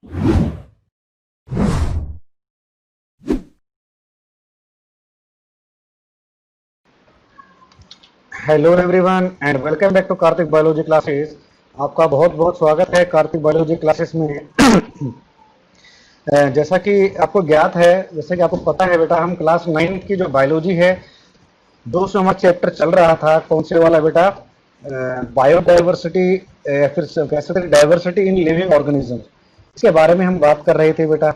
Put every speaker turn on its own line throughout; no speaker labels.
Hello everyone and welcome back to Kartik biology classes. आपका बहुत बहुत स्वागत है कार्तिक बायोलॉजी क्लासेस में। जैसा कि आपको ज्ञात है, जैसा कि आपको पता है बेटा, हम क्लास 9 की जो बायोलॉजी है, 200 हमारा चैप्टर चल रहा था। कौन से वाला बेटा? बायोडाइवर्सिटी, फिर कह सकते हैं डाइवर्सिटी इन लिविंग ऑर्गेनिज्म। इसके बारे में हम बात कर रहे थे बेटा।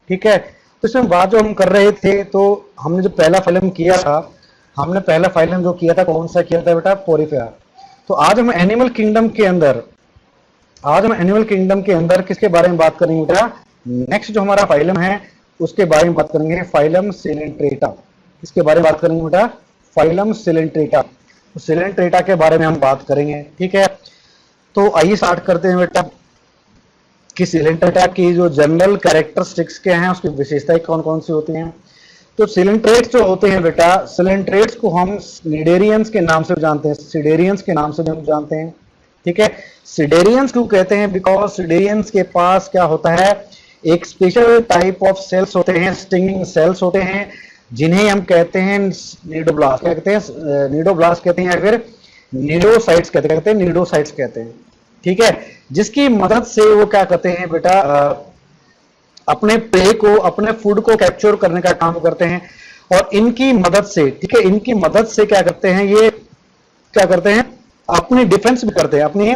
ठीक है, तो इसमें बात जो हम कर रहे थे, तो हमने जो पहला फिल्म किया था, हमने पहला फाइलम जो किया था, कौन सा किया था बेटा? पोरिफेरा। तो आज हम एनिमल किंगडम के अंदर किसके बारे में बात करेंगे बेटा? नेक्स्ट जो हमारा फाइलम है उसके बारे में बात करेंगे, फाइलम सिलेंट्रेटा। किसके बारे में बात करेंगे बेटा? Phylum Coelenterata. तो सिलेंट्रेटा के बारे में हम बात करेंगे। ठीक है, तो आइए स्टार्ट करते हैं बेटा कि सिलेंट्रेटा की जो जनरल कैरेक्टरिस्टिक्स के हैं, उसकी विशेषताएं कौन कौन सी होती हैं। तो सिलेंट्रेट्स जो होते हैं बेटा, सिलेंट्रेट्स को हम निडेरियंस के नाम से जानते हैं, सिडेरियंस के नाम से हम जानते हैं। ठीक है, सिडेरियंस क्यों कहते हैं? बिकॉज सिडेरियंस के पास क्या होता है, एक स्पेशल टाइप ऑफ सेल्स होते हैं, स्टिंगिंग सेल्स होते हैं, जिन्हें हम कहते हैं नीडोब्लास्ट। क्या कहते हैं? नीडोब्लास्ट कहते हैं, या फिर नीडोसाइट्स कहते हैं, नीडोसाइट्स कहते हैं। ठीक है, जिसकी मदद से वो क्या करते हैं बेटा, अपने प्रे को, अपने फूड को कैप्चर करने का काम करते हैं। और इनकी मदद से, ठीक है, इनकी मदद से क्या करते हैं, ये क्या करते हैं, अपनी डिफेंस भी करते हैं, अपनी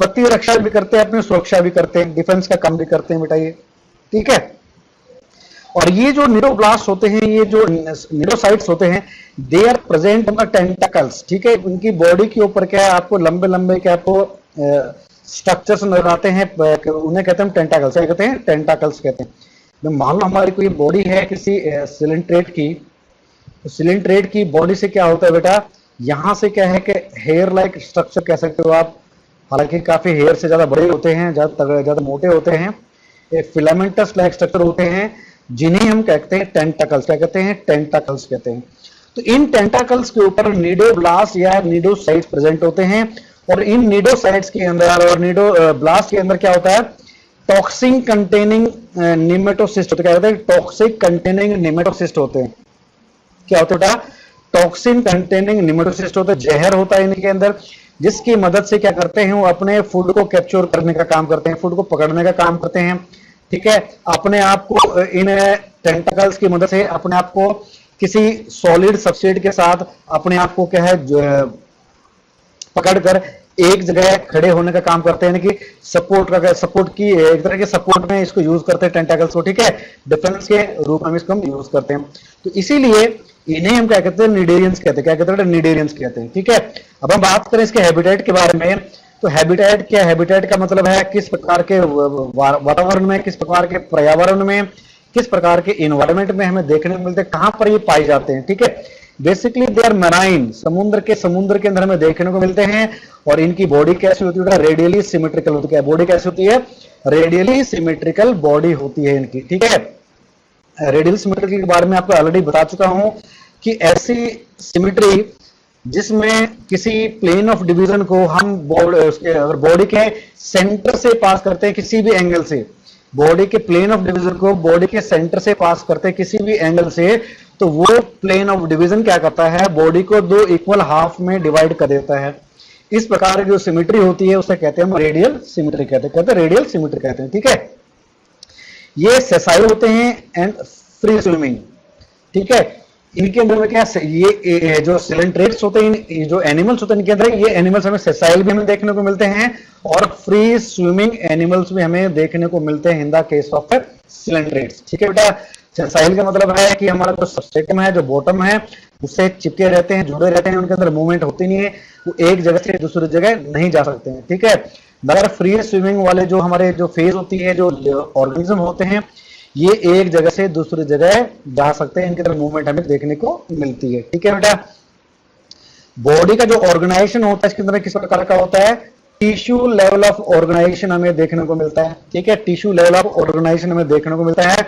प्रतिरक्षा भी करते हैं, अपनी सुरक्षा भी करते हैं, डिफेंस का काम भी करते हैं बेटा ये। ठीक है, और ये जो नीडोब्लास्ट होते हैं, ये जो नीडोसाइट्स होते हैं, they are present on the tentacles. ठीक है, उनकी बॉडी के ऊपर क्या है, आपको लंबे लंबे क्या आपको स्ट्रक्चर्स नजर आते हैं, उन्हें कहते हैं टेंटाकल्स। क्या कहते हैं? टेंटाकल्स कहते हैं। जब मान लो हमारी कोई बॉडी है किसी सिलेंट्रेट की, तो सिलेंट्रेट की बॉडी से क्या होता है बेटा, यहां से क्या है कि हेयर लाइक स्ट्रक्चर कह सकते हो आप, हालांकि काफी हेयर से ज्यादा बड़े होते हैं, ज्यादा मोटे होते हैं, एक फिलामेंटस लाइक स्ट्रक्चर होते हैं, जिन्हें हम कहते हैं टेंटाकल्स। क्या कहते हैं? टेंटाकल्स कहते हैं। तो इन टेंटाकल्स के ऊपर नीडोब्लास्ट या नीडोसाइट्स प्रेजेंट होते हैं, और इन नीडोसाइट्स के अंदर और नीडोब्लास्ट के अंदर क्या होता है, टॉक्सिन कंटेनिंग निमेटोसिस्ट होते हैं। क्या होते हैं? टॉक्सिक कंटेनिंग निमेटोसिस्ट होते हैं। क्या होता है बेटा? टॉक्सिन कंटेनिंग निमेटोसिस्ट होता है, जहर होता है इनके अंदर, जिसकी मदद से क्या करते हैं, वो अपने फूड को कैप्चर करने का काम करते हैं, फूड को पकड़ने का काम करते हैं। ठीक है, अपने आप को इन टेंटाकल्स की मदद से अपने आप को किसी सॉलिड सबस्ट्रेट के साथ अपने आप को क्या है पकड़कर एक जगह खड़े होने का काम करते हैं, यानी कि सपोर्ट की एक तरह के सपोर्ट में इसको यूज करते हैं टेंटाकल्स को। ठीक है, डिफेंस के रूप में इसको हम यूज करते हैं। तो इसीलिए इन्हें हम क्या कहते हैं? निडेरियंस कहते हैं। क्या कहते हैं? निडेरियंस कहते हैं। ठीक है, अब हम बात करें इसके हैबिटेट के बारे में। तो हैबिटेट क्या? हैबिटेट का मतलब है किस प्रकार के वातावरण में, किस प्रकार के पर्यावरण में, किस प्रकार के इन्वायरमेंट में हमें देखने को मिलते हैं, कहां पर ये पाए जाते हैं। ठीक है, बेसिकली दे आर मैराइन, समुद्र के अंदर हमें देखने को मिलते हैं। और इनकी बॉडी कैसी होती है? रेडियली सिमेट्रिकल होती है। बॉडी कैसी होती है? रेडियली सिमेट्रिकल बॉडी होती है इनकी। ठीक है, रेडियल सिमेट्री के बारे में आपको ऑलरेडी बता चुका हूं कि ऐसी सिमेट्री जिसमें किसी प्लेन ऑफ डिवीजन को हम अगर बॉडी के सेंटर से पास करते हैं किसी भी एंगल से, बॉडी के प्लेन ऑफ डिवीजन को बॉडी के सेंटर से पास करते हैं किसी भी एंगल से, तो वो प्लेन ऑफ डिवीजन क्या करता है, बॉडी को दो इक्वल हाफ में डिवाइड कर देता है। इस प्रकार की जो सिमेट्री होती है उसे कहते हैं हम रेडियल सिमेट्री कहते हैं, रेडियल सिमेट्री कहते हैं। ठीक है, ये सेसाइल होते हैं एंड फ्री स्विमिंग। ठीक है, इनके अंदर में क्या, ये जो सिलेंट्रेट्स होते हैं, ये जो एनिमल्स होते हैं इनके अंदर, ये एनिमल्स हमें सेसाइल भी हमें देखने को मिलते हैं और फ्री स्विमिंग एनिमल्स भी हमें देखने को मिलते हैं in the case of coelenterates. ठीक है बेटा, सेसाइल का मतलब है कि हमारा जो सबस्ट्रेटम है, जो बॉटम है, उससे चिपके रहते हैं, जुड़े रहते हैं, उनके अंदर मूवमेंट होती नहीं है, वो एक जगह से दूसरी जगह नहीं जा सकते हैं। ठीक है, मगर फ्री स्विमिंग वाले जो हमारे जो फेज होती है, जो ऑर्गेनिज्म होते हैं, ये एक जगह से दूसरी जगह जा सकते हैं, इनके अंदर मूवमेंट हमें देखने को मिलती है। ठीक है बेटा, बॉडी का जो ऑर्गेनाइजेशन होता है इसके अंदर किस प्रकार का होता है, टिश्यू लेवल ऑफ ऑर्गेनाइजेशन हमें देखने को मिलता है। ठीक है, टिश्यू लेवल ऑफ ऑर्गेनाइजेशन हमें देखने को मिलता है,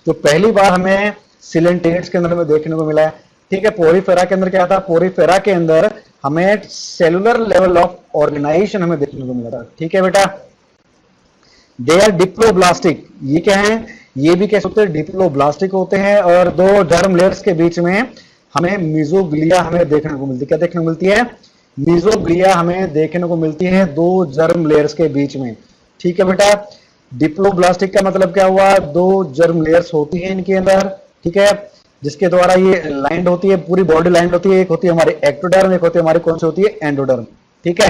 जो पहली बार हमें सिलेंट्रेट्स के अंदर में देखने को मिला है। ठीक है, पोरीफेरा के अंदर क्या था, पोरीफेरा के अंदर हमें सेलुलर लेवल ऑफ ऑर्गेनाइजेशन हमें देखने को मिला था। ठीक है बेटा, दे आर डिप्लोब्लास्टिक, ये क्या है, ये भी कैसे होते हैं, डिप्लोब्लास्टिक होते हैं। और दो जर्म लेयर्स के बीच में हमें मीजोग्लिया हमें देखने को मिलती है, क्या देखने को मिलती है, मीजोग्लिया हमें देखने को मिलती है दो जर्म लेयर्स के बीच में। ठीक है बेटा, डिप्लोब्लास्टिक का मतलब क्या हुआ, दो जर्म लेयर्स होती है इनके अंदर, ठीक है, जिसके द्वारा ये लाइंड होती है, पूरी बॉडी लाइंड होती है। एक होती है हमारी एक्टोडर्म, एक होती है हमारी कौन सी होती है, एंडोडर्म। ठीक है,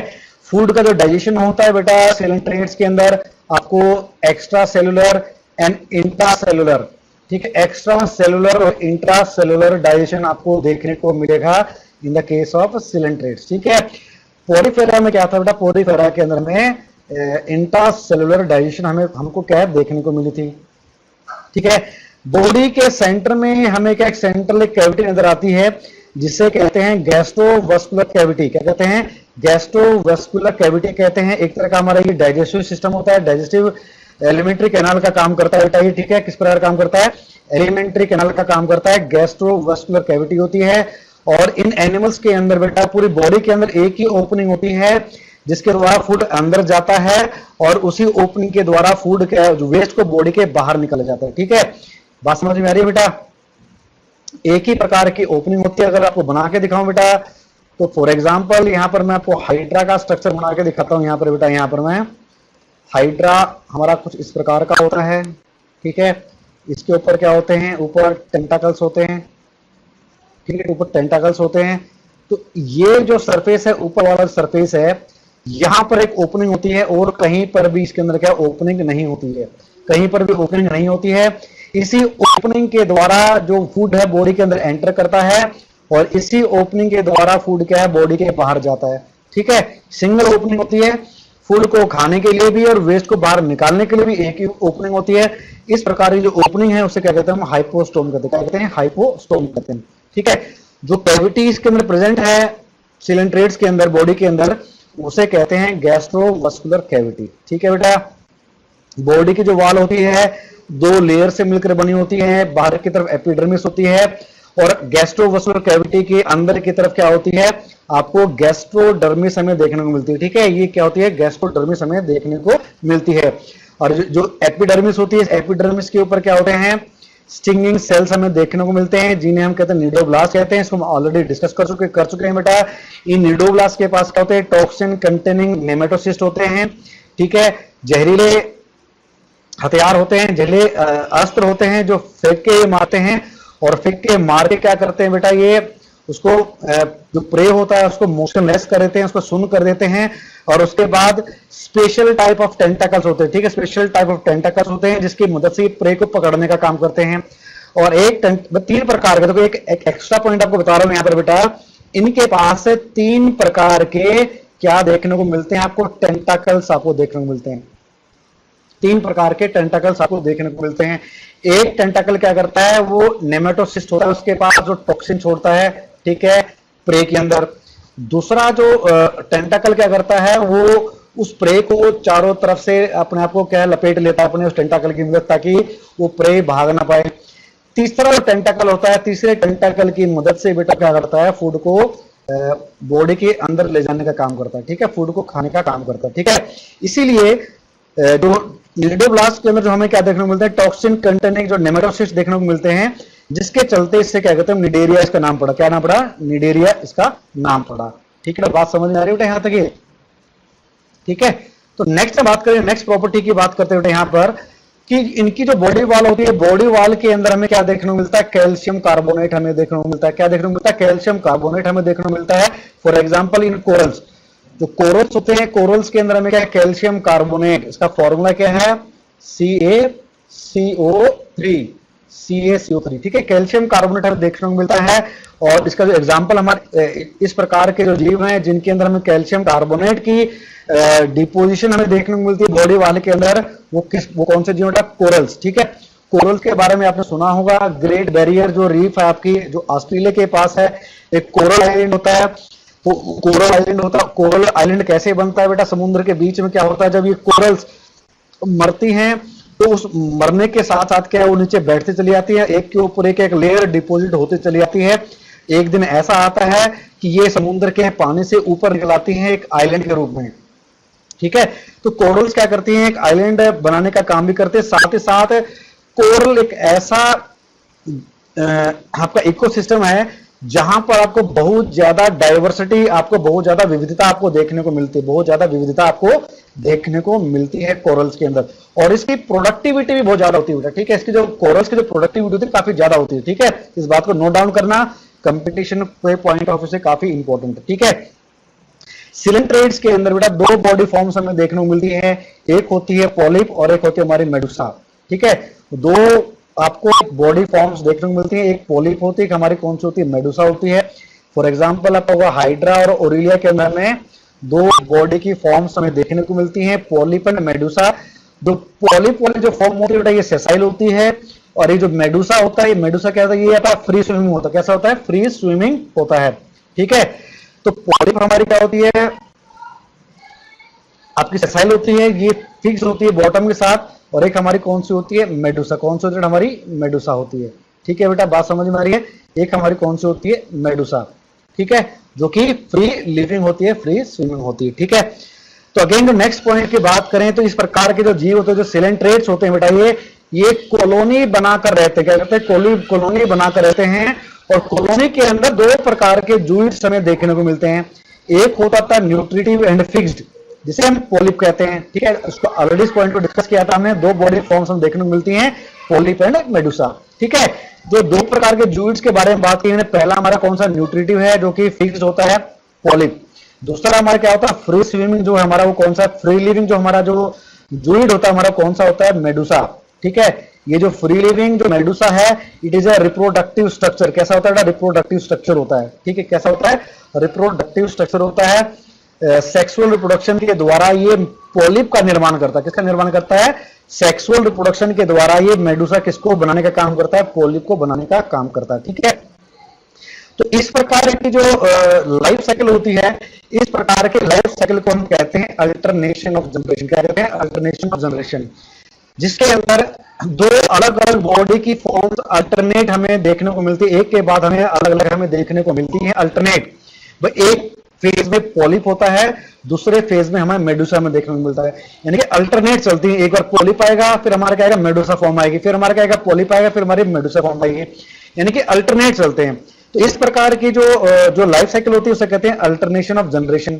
फूड का जो डाइजेशन होता है बेटा सिलेंट्रेट्स के अंदर, आपको extra cellular and intra cellular, ठीक है, एक्स्ट्रा सेलुलर और इंट्रा सेलुलर डाइजेशन आपको देखने को मिलेगा in the case of coelenterates. ठीक है, पोरीफेरा में क्या था बेटा, पोरीफेरा के अंदर में इंट्रा सेलुलर डाइजेशन हमें हमको क्या देखने को मिली थी। ठीक है, बॉडी के सेंटर में हमें क्या, एक सेंट्रल कैविटी नजर आती है जिसे कहते हैं गैस्ट्रोवास्कुलर कैविटी। क्या कहते हैं, गैस्ट्रोवास्कुलर कैविटी कहते हैं। एक तरह का हमारा ये डाइजेस्टिव सिस्टम होता है, डाइजेस्टिव एलिमेंट्री कैनाल का काम करता है बेटा ये। ठीक है, किस प्रकार काम करता है, एलिमेंट्री कैनाल का काम करता है, गैस्ट्रोवास्कुलर कैविटी होती है। और इन एनिमल्स के अंदर बेटा पूरी बॉडी के अंदर एक ही ओपनिंग होती है जिसके द्वारा फूड अंदर जाता है और उसी ओपनिंग के द्वारा फूड के वेस्ट को बॉडी के बाहर निकल जाता है। ठीक है, बात समझ में आ रही है बेटा, एक ही प्रकार की ओपनिंग होती है। अगर आपको बना के दिखाऊं बेटा, तो फॉर एग्जांपल यहां पर मैं आपको हाइड्रा का स्ट्रक्चर बना के दिखाता हूं। यहां पर बेटा, यहां पर मैं हाइड्रा हमारा कुछ इस प्रकार का होता है। ठीक है, इसके ऊपर क्या होते हैं, ऊपर टेंटाकल्स होते हैं। ठीक है, ऊपर टेंटाकल्स होते हैं। तो ये जो सरफेस है, ऊपर वाला सरफेस है, यहां पर एक ओपनिंग होती है और कहीं पर भी इसके अंदर क्या ओपनिंग नहीं होती है, कहीं पर भी ओपनिंग नहीं होती है। इसी ओपनिंग के द्वारा जो फूड है बॉडी के अंदर एंटर करता है और इसी ओपनिंग के द्वारा फूड क्या है बॉडी के बाहर जाता है। ठीक है, सिंगल ओपनिंग होती है, फूड को खाने के लिए भी और वेस्ट को बाहर निकालने के लिए भी एक ही ओपनिंग होती है। इस प्रकार की जो ओपनिंग है उसे क्या कहते हैं, हम हाइपोस्टोम कहते हैं। क्या कहते हैं, हाइपोस्टोम कहते हैं। ठीक है, जो कैविटी इसके अंदर प्रेजेंट है सिलेंट्रेट्स के अंदर, बॉडी के अंदर, उसे कहते हैं गैस्ट्रोवास्कुलर कैविटी। ठीक है बेटा, बॉडी की जो वॉल होती है दो लेयर से मिलकर बनी होती है। बाहर की तरफ एपिडर्मिस होती है और गैस्ट्रोवास्कुलर कैविटी के अंदर की तरफ क्या होती है, आपको गैस्ट्रोडर्मिस हमें देखने को मिलती है। ठीक है, ये क्या होती है, गैस्ट्रोडर्मिस हमें देखने को मिलती है। और जो एपिडर्मिस होती है, एपिडर्मिस के ऊपर क्या होते हैं, स्टिंगिंग सेल्स हमें देखने को मिलते हैं जिन्हें हम कहते हैं निडोब्लास्ट कहते हैं। इसको हम ऑलरेडी डिस्कस कर चुके हैं बेटा। इन निडोब्लास्ट के पास क्या होते हैं, टॉक्सिन कंटेनिंग नेमेटोसिस्ट होते हैं। ठीक है, जहरीले हथियार होते हैं, जहरीले अस्त्र होते हैं जो फेंक के मारते हैं और फेंक के मार के क्या करते हैं बेटा, ये उसको जो प्रे होता है उसको मोशनलेस कर देते हैं, उसको सुन्न कर देते हैं। और उसके बाद स्पेशल टाइप ऑफ टेंटाकल्स होते हैं। ठीक है, स्पेशल टाइप ऑफ टेंटाकल्स होते हैं जिसकी मदद से प्रे को पकड़ने का काम करते हैं। और तीन प्रकार के, तो एक एक्स्ट्रा पॉइंट आपको बता रहा हूं यहां पर बेटा, इनके पास से तीन प्रकार के क्या देखने को मिलते हैं, आपको टेंटाकल्स आपको देखने को मिलते हैं। तीन प्रकार के टेंटाकल्स आपको देखने को मिलते हैं। एक टेंटाकल क्या करता है, वो नेमेटोसिस्ट होता है, उसके पास जो टॉक्सिन छोड़ता है, ठीक है, प्रे के अंदर। दूसरा जो टेंटाकल क्या करता है, वो उस प्रे को चारों तरफ से अपने आप को क्या लपेट लेता है अपने उस टेंटाकल की मदद, ताकि वो प्रे भाग ना पाए। तीसरा जो टेंटाकल होता है, तीसरे टेंटाकल की मदद से बेटा क्या करता है, फूड को बॉडी के अंदर ले जाने का काम करता है। ठीक है, फूड को खाने का काम करता है। ठीक है, इसीलिए जो निडोब्लास्ट के अंदर जो हमें क्या देखने को मिलता है, टॉक्सिन कंटेनिंग जो नेमेटोसिस्ट देखने को मिलते हैं, जिसके चलते इससे क्या कहते हैं, निडेरिया इसका नाम पड़ा। क्या नाम पड़ा, निडेरिया इसका नाम पड़ा। ठीक है, बात समझ में आ रही है बेटा यहां तक ये? ठीक है, तो नेक्स्ट बात करें, नेक्स्ट प्रॉपर्टी की बात करते हैं यहां पर कि इनकी जो बॉडी वॉल होती है, बॉडी वॉल के अंदर हमें क्या देखने को मिलता है, कैल्शियम कार्बोनेट हमें देखने को मिलता है। क्या देखने को मिलता है, कैल्शियम कार्बोनेट हमें देखने को मिलता है। फॉर एग्जाम्पल इन कोरल्स, जो कोरल्स होते हैं, कोरल्स के अंदर हमें क्या है, कैल्शियम कार्बोनेट, इसका फॉर्मूला क्या है, CaCO3। ठीक है, कैल्शियम कार्बोनेट हमें देखने को मिलता है। और इसका जो एग्जांपल हमारे इस प्रकार के जो जीव हैं जिनके अंदर हमें कैल्शियम कार्बोनेट की डिपोजिशन हमें देखने को मिलती है बॉडी वाले के अंदर, वो कौन से जीव है, कोरल्स। ठीक है, कोरल्स के बारे में आपने सुना होगा, ग्रेट बैरियर जो रीफ है आपकी, जो ऑस्ट्रेलिया के पास है, एक कोरल आइलैंड होता है। कोरल आइलैंड होता है, कोरल आइलैंड कैसे बनता है बेटा, समुद्र के बीच में क्या होता है, जब ये कोरल्स मरती हैं तो उस मरने के साथ साथ क्या है, वो नीचे बैठती चली जाती है, एक के ऊपर एक लेयर डिपोजिट होती चली जाती है। एक दिन ऐसा आता है कि ये समुद्र के पानी से ऊपर निकल आती है एक आइलैंड के रूप में। ठीक है। तो कोरल्स क्या करती हैं, एक आइलैंड बनाने का काम भी करते हैं, साथ ही साथ कोरल एक ऐसा आपका इकोसिस्टम है जहां पर आपको बहुत ज्यादा डाइवर्सिटी, आपको बहुत ज्यादा विविधता आपको देखने को मिलती है, बहुत ज्यादा विविधता आपको देखने को मिलती है कोरल्स के अंदर। और इसकी प्रोडक्टिविटी भी बहुत ज्यादा होती है, ठीक है। इसकी जो कोरल्स की जो प्रोडक्टिविटी होती है काफी ज्यादा होती है, ठीक है। इस बात को नोट डाउन करना, कंपटीशन के पॉइंट ऑफ व्यू से काफी इंपॉर्टेंट है, ठीक है। सिलेंट्रेट्स के अंदर बेटा दो बॉडी फॉर्म्स हमें देखने को मिलती है, एक होती है पॉलिप और एक होती है हमारी मेडुसा, ठीक है। दो आपको बॉडी फॉर्म्स देखने को मिलती है, एक पॉलिप होती है, हमारी कौन सी होती है, मेडुसा होती है। फॉर एग्जांपल आपको हाइड्रा और ओरिलिया के अंदर में दो बॉडी की फॉर्म्स हमें देखने को मिलती हैं, पॉलिप एंड मेडुसा। जो पॉलिप वाली जो फॉर्म होती है बेटा ये सेसाइल होती है, और ये जो मेडुसा होता है, ये मेडुसा क्या होता है, ये फ्री स्विमिंग होता है। कैसा होता है, फ्री स्विमिंग होता है, ठीक है। तो पॉलिप हमारी क्या होती है, आपकी सेसाइल होती है, ये फिक्स होती है बॉटम के साथ, और एक हमारी कौन सी होती है, मेडुसा। कौन सी होती है, हमारी मेडुसा होती है, ठीक है बेटा, बात समझ में आ रही है। एक हमारी कौन सी होती है, मेडुसा, ठीक है, जो कि फ्री लिविंग होती है, फ्री स्विमिंग होती है, ठीक है। तो अगेन जो नेक्स्ट पॉइंट की बात करें तो इस प्रकार के जो जीव होते हैं, जो सिलेंट्रेट्स होते हैं बेटा, ये कॉलोनी बनाकर रहते हैं, क्या कहते हैं, कॉलोनी बनाकर रहते हैं। और कॉलोनी के अंदर दो प्रकार के जूइट्स हमें देखने को मिलते हैं, एक होता था न्यूट्रिटिव एंड फिक्स्ड, जिसे हम पॉलिप कहते हैं, ठीक है। उसको ऑलरेडी इस पॉइंट को डिस्कस किया था हमने, दो बॉडी फॉर्म्स हम देखने को मिलती हैं, पॉलिप एंड मेडुसा, ठीक है। जो दो प्रकार के जूइट्स के बारे में बात की, पहला हमारा कौन सा, न्यूट्रिटिव है, जो कि फिक्स्ड होता है, पॉलिप। दूसरा हमारा क्या होता है, फ्री स्विमिंग जो है हमारा, वो कौन सा, फ्री लिविंग जो हमारा जो जूइड होता है हमारा, कौन सा होता है, मेडुसा, ठीक है। ये जो फ्री लिविंग जो मेडुसा है, it is a reproductive structure. कैसा होता है, रिप्रोडक्टिव स्ट्रक्चर होता है, ठीक है। कैसा होता है, रिप्रोडक्टिव स्ट्रक्चर होता है। सेक्सुअल रिप्रोडक्शन के द्वारा ये पॉलिप का निर्माण करता है, किसका निर्माण करता है, सेक्सुअल रिप्रोडक्शन के द्वारा ये मेडुसा किसको बनाने का काम करता है, पॉलिप को बनाने का काम करता है, ठीक है। तो इस प्रकार की जो लाइफ साइकिल होती है, इस प्रकार के लाइफ साइकिल को हम कहते हैं अल्टरनेशन ऑफ जनरेशन। क्या कहते हैं, अल्टरनेशन ऑफ जनरेशन, जिसके अंदर दो अलग अलग बॉडी की फॉर्म्स अल्टरनेट हमें देखने को मिलती है, एक के बाद हमें अलग अलग हमें देखने को मिलती है अल्टरनेट। एक फेज में पॉलिप होता है, दूसरे फेज में हमें मेडुसा में देखने को मिलता है, यानी कि अल्टरनेट चलती है। एक बार पॉलिप आएगा, फिर हमारा क्या आएगा, मेडुसा फॉर्म आएगी, फिर हमारा क्या आएगा, पॉलिप आएगा, फिर हमारी मेडुसा फॉर्म आएगी, यानी कि अल्टरनेट चलते हैं। तो इस प्रकार की जो लाइफ साइकिल होती है उसे कहते हैं अल्टरनेशन ऑफ जनरेशन,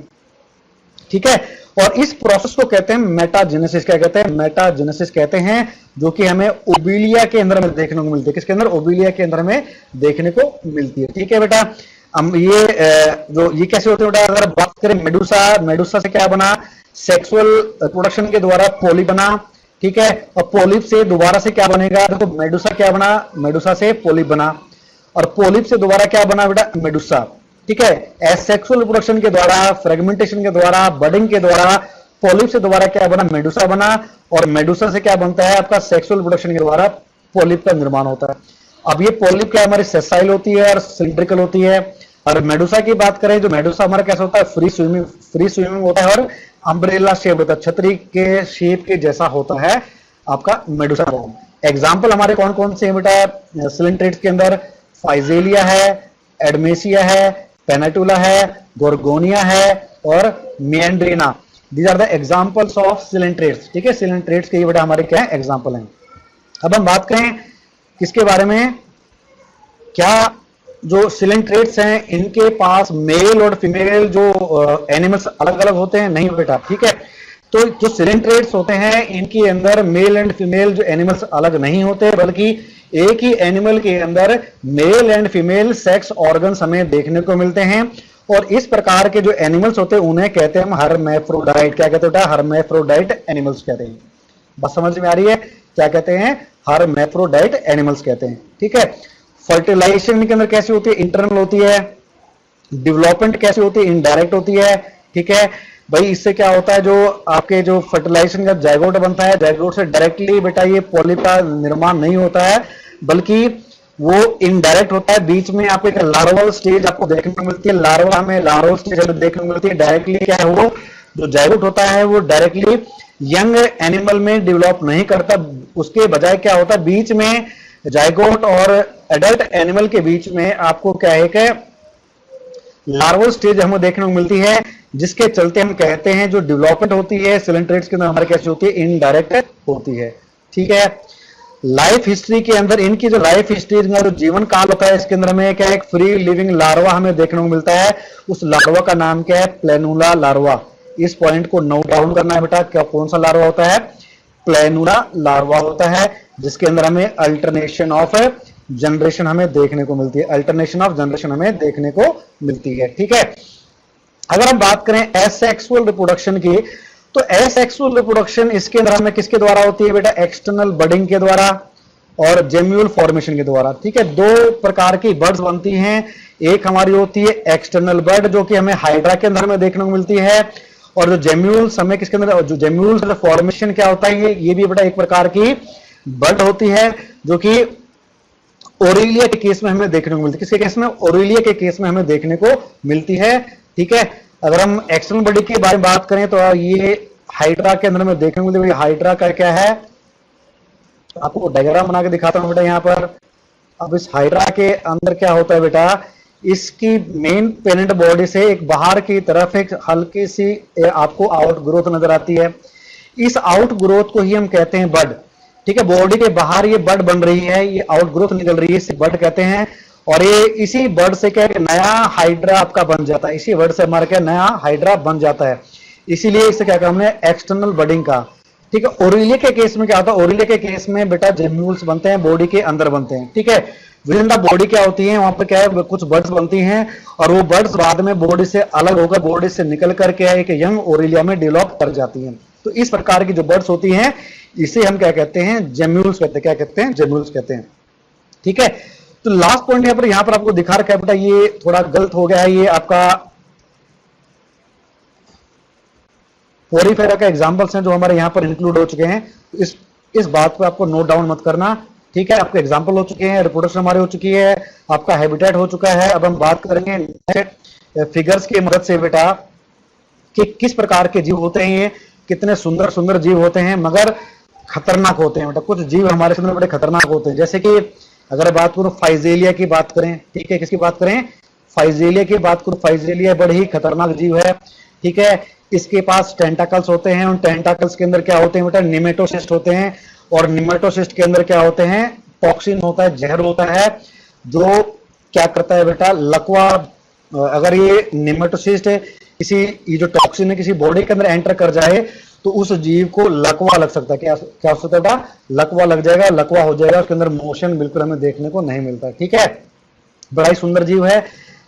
ठीक है। और इस प्रोसेस को कहते हैं मेटाजेनेसिस। क्या कहते हैं, मेटाजेनेसिस कहते हैं, जो कि हमें ओबिलिया के अंदर में देखने को मिलती है। किसके अंदर, ओबिलिया के अंदर में देखने को मिलती है, ठीक है बेटा। हम ये कैसे होते हैं बेटा, अगर बात करें मेडुसा से क्या बना, सेक्सुअल प्रोडक्शन के द्वारा पॉलिप बना, ठीक है। और पॉलिप से दोबारा से क्या बनेगा, देखो मेडुसा क्या बना, मेडुसा से पॉलिप बना, और पॉलिप से दोबारा क्या बना बेटा, मेडुसा, ठीक है। एसेक्सुअल रिप्रोडक्शन के द्वारा, फ्रेगमेंटेशन के द्वारा, बडिंग के द्वारा पॉलिप से दोबारा क्या बना, मेडुसा बना, और मेडुसा से क्या बनता है आपका, सेक्सुअल रिप्रोडक्शन के द्वारा पॉलिप का निर्माण होता है। अब ये पॉलिप क्या हमारी सेसाइल होती है और सिलिंड्रिकल होती है। और मेडुसा की बात करें, जो मेडुसा हमारा कैसा होता है, फ्री स्विमिंग होता है, और अम्ब्रेला शेप होता है, छतरी के शेप के जैसा होता है आपका मेडुसा फॉर्म। एग्जाम्पल हमारे कौन कौन से हैं बेटा, सिलेंट्रेट्स के अंदर फाइजेलिया है, एडमेसिया है, पेनाटुला है, गोर्गोनिया है, और Meandrina. These are the examples of coelenterates, ठीक है। सिलेंट्रेट्स के ये बेटा हमारे क्या है, एग्जांपल हैं। अब हम बात करें किसके बारे में, क्या जो सिलेंट्रेट्स हैं इनके पास मेल और फीमेल जो एनिमल्स अलग अलग होते हैं, नहीं बेटा, ठीक है। तो जो सिलेंट्रेट्स होते हैं इनके अंदर मेल एंड फीमेल जो एनिमल्स अलग नहीं होते, बल्कि एक ही एनिमल के अंदर male and female sex organs हमें देखने को मिलते हैं। और इस प्रकार के जो एनिमल्स होते हैं उन्हें कहते हैं हम हर्मैफ्रोडाइट। क्या कहते हैं, हर्मैफ्रोडाइट एनिमल्स कहते हैं। बस समझ में आ रही है, क्या कहते हैं, हर्मैफ्रोडाइट एनिमल्स कहते हैं, ठीक है। फर्टिलाइजेशन के अंदर कैसी होती है, इंटरनल होती है। डेवलपमेंट कैसी होती है, इनडायरेक्ट होती है, ठीक है भाई। इससे क्या होता है, जो आपके जो फर्टिलाइजेशन का जाइगोट बनता है, जाइगोट से डायरेक्टली बेटा ये पॉलिप का निर्माण नहीं होता है, बल्कि वो इनडायरेक्ट होता है। बीच में आपको एक लार्वल स्टेज आपको देखने को मिलती है, लार्वल स्टेज हमें देखने को मिलती है। डायरेक्टली क्या है, वो जो जाइगोट होता है वो डायरेक्टली यंग एनिमल में डेवलप नहीं करता, उसके बजाय क्या होता है, बीच में जाइगोट और एडल्ट एनिमल के बीच में आपको क्या है कि लार्वल स्टेज हमें देखने को मिलती है। जिसके चलते हम कहते हैं जो डेवलपमेंट होती है सिलेंट्रेट्स के अंदर हमारे कैसे होती है, इनडायरेक्ट होती है। ठीक है, लाइफ हिस्ट्री के अंदर इनकी जो लाइफ हिस्ट्री जो जीवन काल होता है इसके अंदर हमें क्या एक फ्री लिविंग लार्वा हमें देखने को मिलता है। उस लार्वा का नाम क्या है, प्लेनुला लार्वा। इस पॉइंट को नोट डाउन करना है बेटा, क्या कौन सा लार्वा होता है, प्लेनुला लार्वा होता है, जिसके अंदर हमें अल्टरनेशन ऑफ जनरेशन हमें देखने को मिलती है, अल्टरनेशन ऑफ जनरेशन हमें देखने को मिलती है। ठीक है, अगर हम बात करें एसेक्सुअल रिप्रोडक्शन की, तो एसेक्सुअल रिप्रोडक्शन इसके अंदर हमें किसके द्वारा होती है बेटा, एक्सटर्नल बडिंग के द्वारा और जेम्यूल फॉर्मेशन के द्वारा। ठीक है, दो प्रकार की बर्ड्स बनती हैं, एक हमारी होती है एक्सटर्नल बर्ड जो कि हमें हाइड्रा के अंदर में देखने को मिलती है, और जो जेम्यूल्स हमें किसके अंदर, जो जेम्यूल्स फॉर्मेशन क्या होता है, ये भी बेटा एक प्रकार की बर्ड होती है जो कि ओरेलिया के केस में हमें देखने को मिलती है। किसके केस में, ओरेलिया के केस में हमें देखने को मिलती है। ठीक है, अगर हम एक्सटर्नल बॉडी के बारे में बात करें तो ये हाइड्रा के अंदर में देखने को मिलती है। हाइड्रा का क्या है, आपको डायग्राम बना के दिखाता हूं बेटा यहाँ पर। अब इस हाइड्रा के अंदर क्या होता है बेटा, इसकी मेन पेरेंट बॉडी से एक बाहर की तरफ एक हल्की सी आपको आउट ग्रोथ नजर आती है। इस आउट ग्रोथ को ही हम कहते हैं बड। ठीक है, बॉडी के बाहर ये बड बन रही है, ये आउट ग्रोथ निकल रही है, इसे बड कहते हैं। और ये इसी बर्ड से क्या नया हाइड्रा आपका बन जाता है, इसी बर्ड से हमारा क्या नया हाइड्रा बन जाता है, इसीलिए इसे क्या हमने एक्सटर्नल बडिंग का। ठीक है, ओरेलिया के केस में क्या होता है, ओरेलिया के केस में बेटा जेम्यूल्स बनते हैं, बॉडी के अंदर बनते हैं। ठीक है, विद इन द बॉडी क्या होती है, वहां पर क्या है कुछ बर्ड्स बनती हैं, और वो बर्ड्स बाद में बॉडी से अलग होकर बॉडी से निकल करके एक यंग ओरेलिया में डेवलप कर जाती हैं। तो इस प्रकार की जो बर्ड्स होती हैं इसे हम क्या कहते हैं, जेम्यूल्स कहते हैं। क्या कहते हैं, जेम्यूल्स कहते हैं। ठीक है, तो लास्ट पॉइंट यहाँ पर आपको दिखा रखा है बेटा, ये थोड़ा गलत हो गया है, ये आपका पोरीफेरा का एग्जांपल्स हैं जो हमारे यहाँ पर इंक्लूड हो चुके हैं। इस बात पे आपको नोट डाउन मत करना। ठीक है, आपके एग्जांपल हो चुके हैं, रिप्रोडक्शन हमारी हो चुकी है, आपका हैबिटेट हो चुका है। अब हम बात करेंगे फिगर्स की मदद से बेटा कि किस प्रकार के जीव होते हैं, ये कितने सुंदर सुंदर जीव होते हैं मगर खतरनाक होते हैं बेटा। कुछ जीव हमारे सामने बड़े खतरनाक होते हैं, जैसे कि अगर बात करूं फाइजेलिया की बात करें। ठीक है, किसकी बात करें, फाइजेलिया की बात करूं। फाइजेलिया बड़े ही खतरनाक जीव है। ठीक है, इसके पास टेंटाकल्स होते हैं, उन टेंटाकल्स के अंदर क्या होते हैं बेटा, निमेटोसिस्ट होते हैं, और निमेटोसिस्ट के अंदर क्या होते हैं, टॉक्सिन होता है, जहर होता है, जो क्या करता है बेटा, लकवा। अगर ये निमेटोसिस्ट है, किसी ये जो टॉक्सिन है किसी बॉडी के अंदर एंटर कर जाए तो उस जीव को लकवा लग सकता है। क्या क्या हो सकता है बेटा, लकवा लग जाएगा, लकवा हो जाएगा, उसके अंदर मोशन बिल्कुल हमें देखने को नहीं मिलता। ठीक है, बड़ा ही सुंदर जीव है।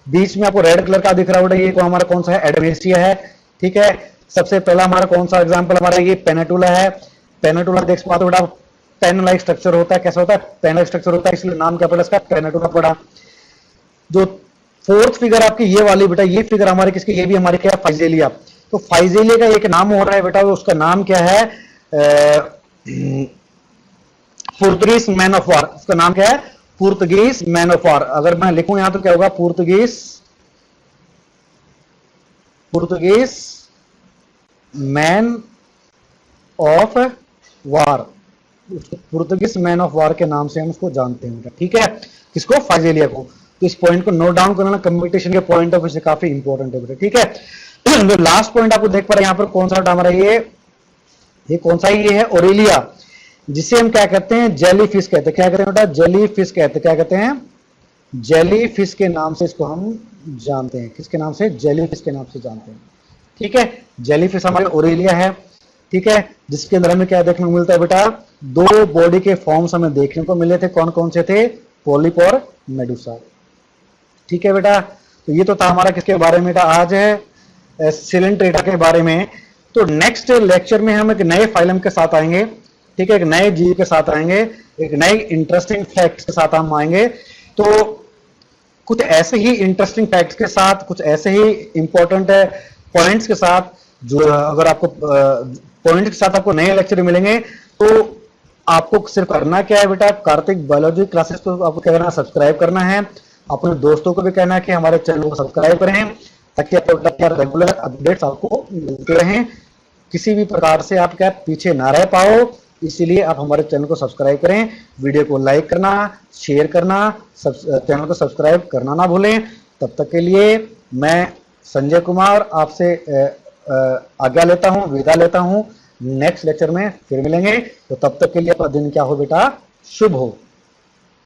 बीच में आपको रेड कलर का दिख रहा होगा, ये को हमारा कौन सा है, एडमेसिया है। ठीक है, सबसे पहला हमारा कौन सा एग्जाम्पल हमारा ये पेनेटुला है। पेनेटुला देख पाते हो बेटा, पेन लाइक स्ट्रक्चर होता है। कैसा होता है, पेन लाइक स्ट्रक्चर होता है, इसलिए नाम क्या पड़ा इसका, पेनेटुला पड़ा। जो फोर्थ फिगर आपकी ये वाली बेटा, ये फिगर हमारे किसकी, ये भी हमारी क्या है, फाइजेलिया। तो फाइजेलिया का एक नाम हो रहा है बेटा, उसका नाम क्या है, पुर्तगीज मैन ऑफ वार। उसका नाम क्या है, पुर्तगीज मैन ऑफ वार। अगर मैं लिखूं यहां तो क्या होगा, Portuguese man of war. Portuguese man of war के नाम से हम उसको जानते हैं। ठीक है, किसको, फाइजेलिया को। तो इस पॉइंट को नोट डाउन करना कंपटीशन के पॉइंट ऑफ व्यू से काफी इंपॉर्टेंट है बेटा। ठीक है, जो लास्ट पॉइंट आपको देख पा रहे हैं यहाँ पर कौन सा हमारा ये कौन सा, ये है ओरेलिया, जिसे हम क्या कहते हैं, जेली फिश कहते हैं। क्या कहते हैं बेटा, जेली फिश कहते हैं। क्या कहते हैं, जेली फिश के नाम से इसको हम जानते हैं। किसके नाम से, जेली फिश के नाम से जानते हैं। ठीक है, जेली फिश हमारे ओरेलिया है। ठीक है, जिसके अंदर हमें क्या देखने को मिलता है बेटा, दो बॉडी के फॉर्म्स हमें देखने को मिले थे। कौन कौन से थे, पॉलिप और मेडुसा। ठीक है बेटा, तो ये तो था हमारा किसके बारे में बेटा, आज है सिलेंट्रेटा के बारे में। तो नेक्स्ट लेक्चर में हम एक नए फाइलम के साथ आएंगे। ठीक है, एक नए जीव के साथ आएंगे, एक नए इंटरेस्टिंग फैक्ट्स के साथ हम आएंगे। तो कुछ ऐसे ही इंटरेस्टिंग फैक्ट्स के साथ, कुछ ऐसे ही इंपॉर्टेंट पॉइंट्स के साथ, जो अगर आपको पॉइंट के साथ आपको नए लेक्चर मिलेंगे, तो आपको सिर्फ करना क्या है बेटा, कार्तिक बायोलॉजी क्लासेस को आपको क्या करना, सब्सक्राइब करना है। अपने दोस्तों को भी कहना है कि हमारे चैनल को सब्सक्राइब करें, ताकि आपको रेगुलर अपडेट्स आपको मिलते रहें, किसी भी प्रकार से आप क्या पीछे ना रह पाओ। इसीलिए आप हमारे चैनल को सब्सक्राइब करें, वीडियो को लाइक करना, शेयर करना, चैनल को सब्सक्राइब करना ना भूलें। तब तक के लिए मैं संजय कुमार आपसे आज्ञा लेता हूं, विदा लेता हूं। नेक्स्ट लेक्चर में फिर मिलेंगे, तो तब तक के लिए आपका दिन क्या हो बेटा, शुभ हो।